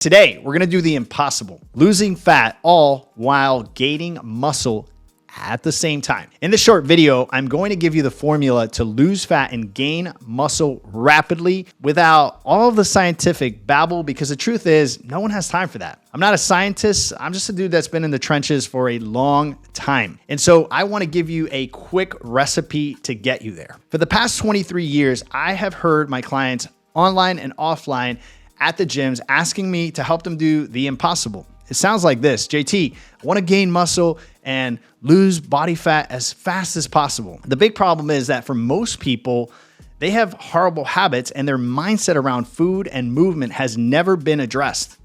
Today, we're gonna do the impossible, losing fat all while gaining muscle at the same time. In this short video, I'm going to give you the formula to lose fat and gain muscle rapidly without all of the scientific babble, because the truth is, no one has time for that. I'm not a scientist. I'm just a dude that's been in the trenches for a long time. And so I want to give you a quick recipe to get you there. For the past 23 years, I have heard my clients online and offline at the gyms asking me to help them do the impossible. It sounds like this: JT, I want to gain muscle and lose body fat as fast as possible. The big problem is that for most people, they have horrible habits and their mindset around food and movement has never been addressed.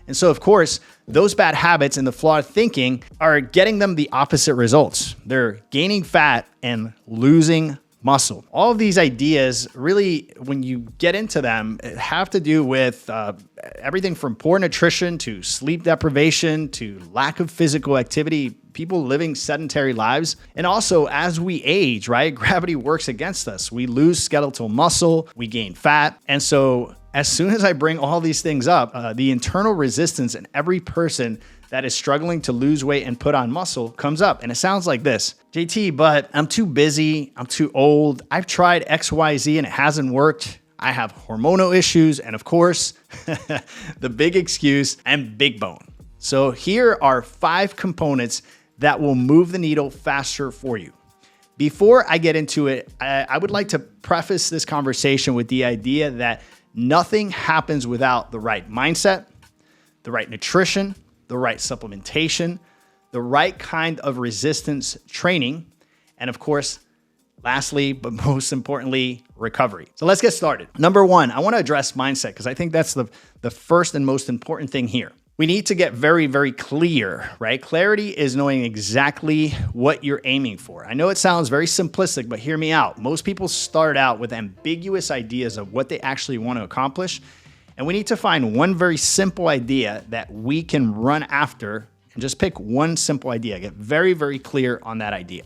And so, of course, those bad habits and the flawed thinking are getting them the opposite results. They're gaining fat and losing muscle. All of these ideas really, when you get into them, have to do with everything from poor nutrition to sleep deprivation to lack of physical activity, people living sedentary lives. And also, as we age, right, gravity works against us. We lose skeletal muscle, we gain fat. And so as soon as I bring all these things up, the internal resistance in every person that is struggling to lose weight and put on muscle comes up. And it sounds like this: JT, but I'm too busy, I'm too old, I've tried XYZ and it hasn't worked. I have hormonal issues, and of course, the big excuse, I'm big bone. So here are 5 components that will move the needle faster for you. Before I get into it, I would like to preface this conversation with the idea that nothing happens without the right mindset, the right nutrition, the right supplementation, the right kind of resistance training, and of course, lastly, but most importantly, recovery. So let's get started. Number 1, I want to address mindset because I think that's the first and most important thing here. We need to get very, very clear, right? Clarity is knowing exactly what you're aiming for. I know it sounds very simplistic, but hear me out. Most people start out with ambiguous ideas of what they actually want to accomplish. And we need to find one very simple idea that we can run after and just pick one simple idea. Get very, very clear on that idea.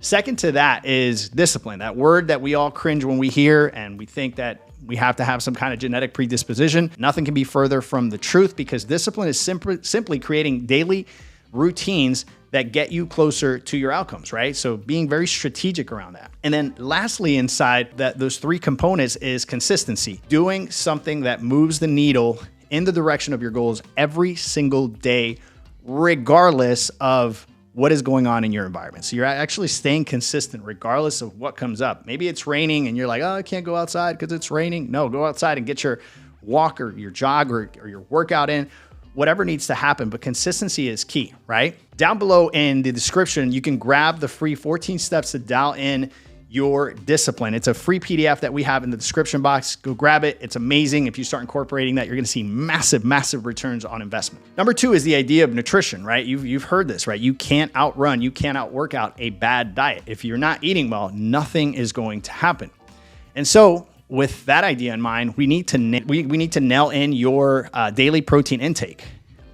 Second to that is discipline, that word that we all cringe when we hear and we think that we have to have some kind of genetic predisposition. Nothing can be further from the truth, because discipline is simply creating daily routines that get you closer to your outcomes, right? So being very strategic around that. And then lastly, inside those 3 components is consistency, doing something that moves the needle in the direction of your goals every single day, regardless of what is going on in your environment. So you're actually staying consistent regardless of what comes up. Maybe it's raining and you're like, oh, I can't go outside because it's raining. No, go outside and get your walk or your jog or your workout in, whatever needs to happen. But consistency is key, right? Down below in the description, you can grab the free 14 steps to dial in your discipline. It's a free PDF that we have in the description box. Go grab it. It's amazing. If you start incorporating that, you're going to see massive, massive returns on investment. Number 2 is the idea of nutrition, right? You've heard this, right? You can't outrun, you can't outwork out a bad diet. If you're not eating well, nothing is going to happen. And so with that idea in mind, we need to nail in your daily protein intake,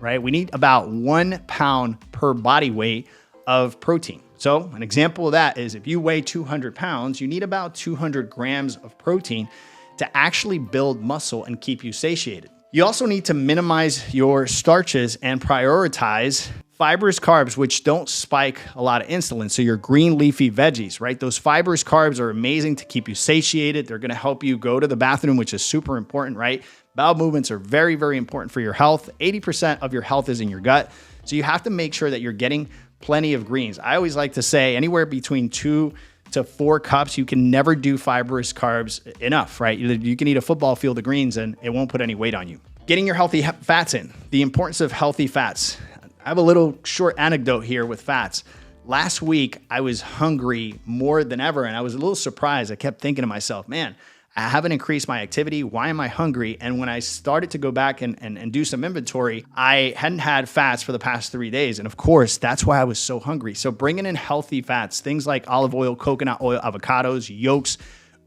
right? We need about 1 pound per body weight of protein. So an example of that is if you weigh 200 pounds, you need about 200 grams of protein to actually build muscle and keep you satiated. You also need to minimize your starches and prioritize fibrous carbs, which don't spike a lot of insulin. So your green leafy veggies, right? Those fibrous carbs are amazing to keep you satiated. They're going to help you go to the bathroom, which is super important, right? Bowel movements are very, very important for your health. 80% of your health is in your gut. So you have to make sure that you're getting plenty of greens. I always like to say anywhere between 2 to 4 cups. You can never do fibrous carbs enough, right? You can eat a football field of greens and it won't put any weight on you. Getting your healthy fats in, the importance of healthy fats. I have a little short anecdote here with fats. Last week, I was hungry more than ever, and I was a little surprised. I kept thinking to myself, man, I haven't increased my activity. Why am I hungry? And when I started to go back and do some inventory, I hadn't had fats for the past 3 days. And of course, that's why I was so hungry. So bringing in healthy fats, things like olive oil, coconut oil, avocados, yolks,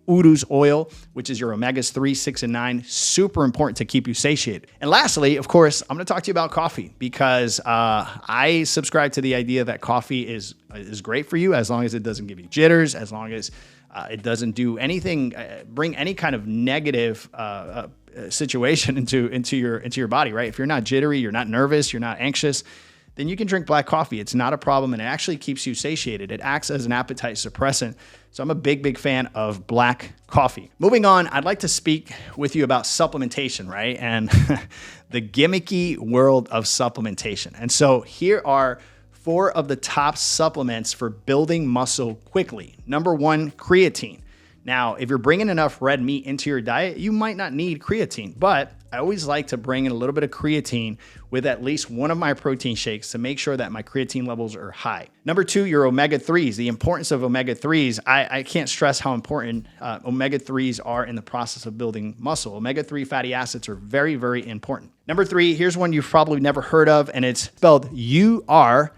Uru's oil, which is your omegas 3, 6, and 9, super important to keep you satiated. And lastly, of course, I'm going to talk to you about coffee because I subscribe to the idea that coffee is great for you as long as it doesn't give you jitters, as long as it doesn't do anything, bring any kind of negative situation into your body, right? If you're not jittery, you're not nervous, you're not anxious, then you can drink black coffee. It's not a problem, and it actually keeps you satiated. It acts as an appetite suppressant. So I'm a big fan of black coffee. Moving on, I'd like to speak with you about supplementation, right? And the gimmicky world of supplementation. And so here are 4 of the top supplements for building muscle quickly. Number 1, creatine. Now, if you're bringing enough red meat into your diet, you might not need creatine, but I always like to bring in a little bit of creatine with at least one of my protein shakes to make sure that my creatine levels are high. Number 2, your omega-3s. The importance of omega-3s, I can't stress how important omega-3s are in the process of building muscle. Omega-3 fatty acids are very important. Number 3, here's one you've probably never heard of, and it's spelled urylithin.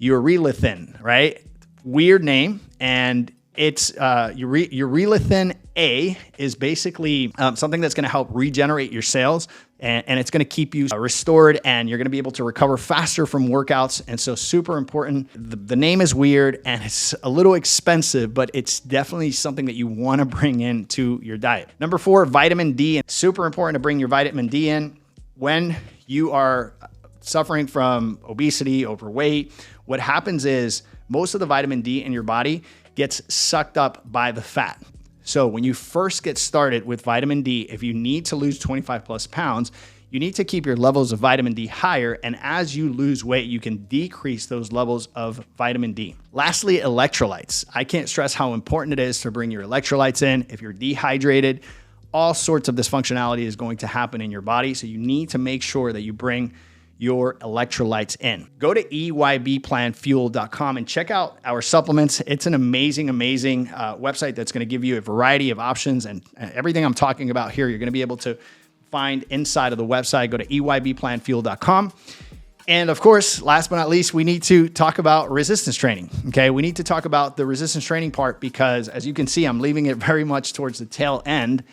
Urylithin, right? Weird name, and it's urylithin A is basically something that's going to help regenerate your cells, and it's going to keep you restored, and you're going to be able to recover faster from workouts. And so super important. The name is weird and it's a little expensive, but it's definitely something that you want to bring into your diet. Number 4, vitamin D. Super important to bring your vitamin D in when you are suffering from obesity, overweight. What happens is most of the vitamin D in your body gets sucked up by the fat. So when you first get started with vitamin D, if you need to lose 25 plus pounds, you need to keep your levels of vitamin D higher. And as you lose weight, you can decrease those levels of vitamin D. Lastly, electrolytes. I can't stress how important it is to bring your electrolytes in. If you're dehydrated, all sorts of dysfunctionality is going to happen in your body. So you need to make sure that you bring your electrolytes in. Go to eybplanfuel.com and check out our supplements. It's an amazing website that's going to give you a variety of options, and everything I'm talking about here, you're going to be able to find inside of the website. Go to eybplanfuel.com. And of course, last but not least, we need to talk about resistance training. Okay. We need to talk about the resistance training part because as you can see, I'm leaving it very much towards the tail end.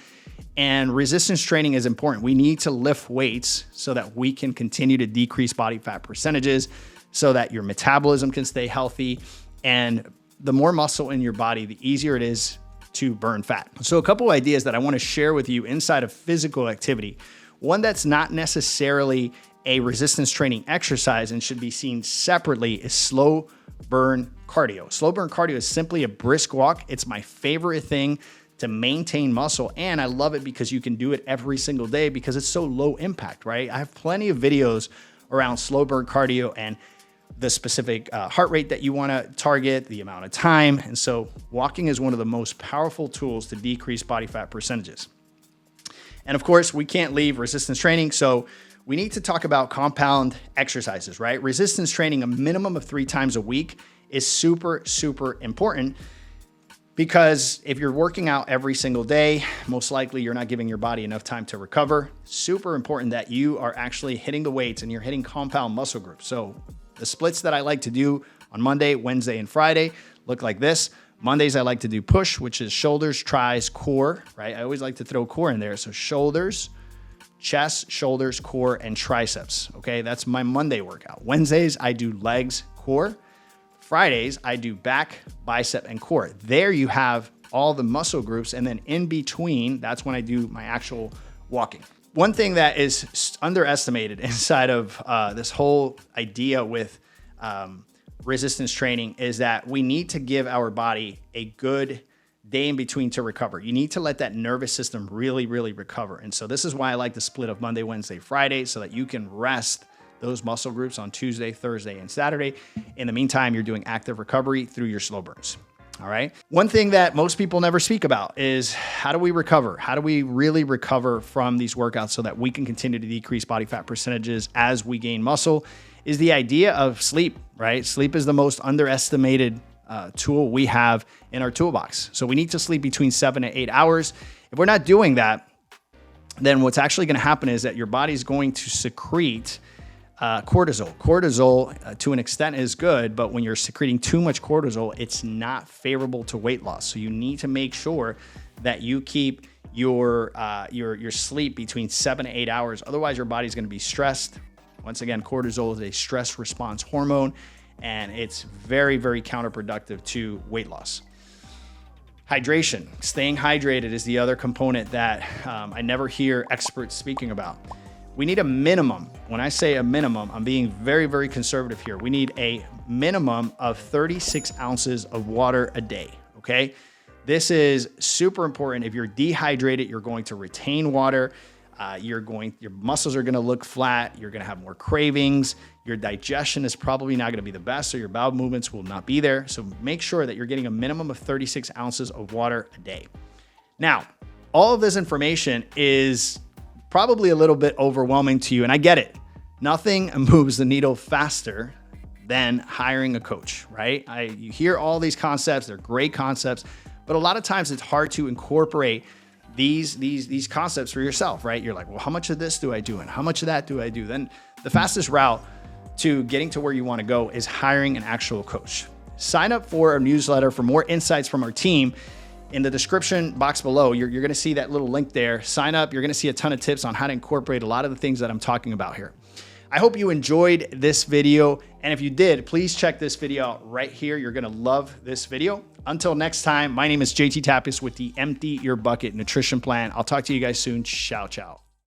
And resistance training is important. We need to lift weights so that we can continue to decrease body fat percentages so that your metabolism can stay healthy. And the more muscle in your body, the easier it is to burn fat. So a couple ideas that I want to share with you inside of physical activity. One that's not necessarily a resistance training exercise and should be seen separately is slow burn cardio. Slow burn cardio is simply a brisk walk. It's my favorite thing to maintain muscle. And I love it because you can do it every single day because it's so low impact, right? I have plenty of videos around slow burn cardio and the specific heart rate that you want to target, the amount of time. And so walking is one of the most powerful tools to decrease body fat percentages. And of course, we can't leave resistance training. So we need to talk about compound exercises, right? Resistance training, a minimum of 3 times a week, is super important. Because if you're working out every single day, most likely you're not giving your body enough time to recover. Super important that you are actually hitting the weights and you're hitting compound muscle groups. So the splits that I like to do on Monday, Wednesday, and Friday look like this. Mondays, I like to do push, which is shoulders, tris, core, right? I always like to throw core in there. So shoulders, chest, shoulders, core, and triceps. Okay, that's my Monday workout. Wednesdays, I do legs, core. Fridays, I do back, bicep, and core. There you have all the muscle groups. And then in between, that's when I do my actual walking. One thing that is underestimated inside of this whole idea with resistance training is that we need to give our body a good day in between to recover. You need to let that nervous system really recover. And so this is why I like the split of Monday, Wednesday, Friday, so that you can rest those muscle groups on Tuesday, Thursday, and Saturday. In the meantime, you're doing active recovery through your slow burns. All right. One thing that most people never speak about is how do we recover? How do we really recover from these workouts so that we can continue to decrease body fat percentages as we gain muscle? Is the idea of sleep, right? Sleep is the most underestimated tool we have in our toolbox. So we need to sleep between 7 to 8 hours. If we're not doing that, then what's actually going to happen is that your body's going to secrete cortisol. Cortisol, to an extent, is good, but when you're secreting too much cortisol, it's not favorable to weight loss. So you need to make sure that you keep your sleep between 7 to 8 hours. Otherwise, your body's going to be stressed. Once again, cortisol is a stress response hormone, and it's very counterproductive to weight loss. Hydration, staying hydrated is the other component that I never hear experts speaking about. We need a minimum. When I say a minimum, I'm being very, very conservative here. We need a minimum of 36 ounces of water a day, okay? This is super important. If you're dehydrated, you're going to retain water. Your muscles are gonna look flat. You're gonna have more cravings. Your digestion is probably not gonna be the best, so your bowel movements will not be there. So make sure that you're getting a minimum of 36 ounces of water a day. Now, all of this information is probably a little bit overwhelming to you, and I get it. Nothing moves the needle faster than hiring a coach, right? You hear all these concepts, they're great concepts, but a lot of times it's hard to incorporate these concepts for yourself, right? You're like, well, how much of this do I do? And how much of that do I do? Then the fastest route to getting to where you want to go is hiring an actual coach. Sign up for a newsletter for more insights from our team. In the description box below, you're going to see that little link there. Sign up. You're going to see a ton of tips on how to incorporate a lot of the things that I'm talking about here. I hope you enjoyed this video. And if you did, please check this video out right here. You're going to love this video. Until next time, my name is JT Tapias with the Empty Your Bucket Nutrition Plan. I'll talk to you guys soon. Ciao, ciao.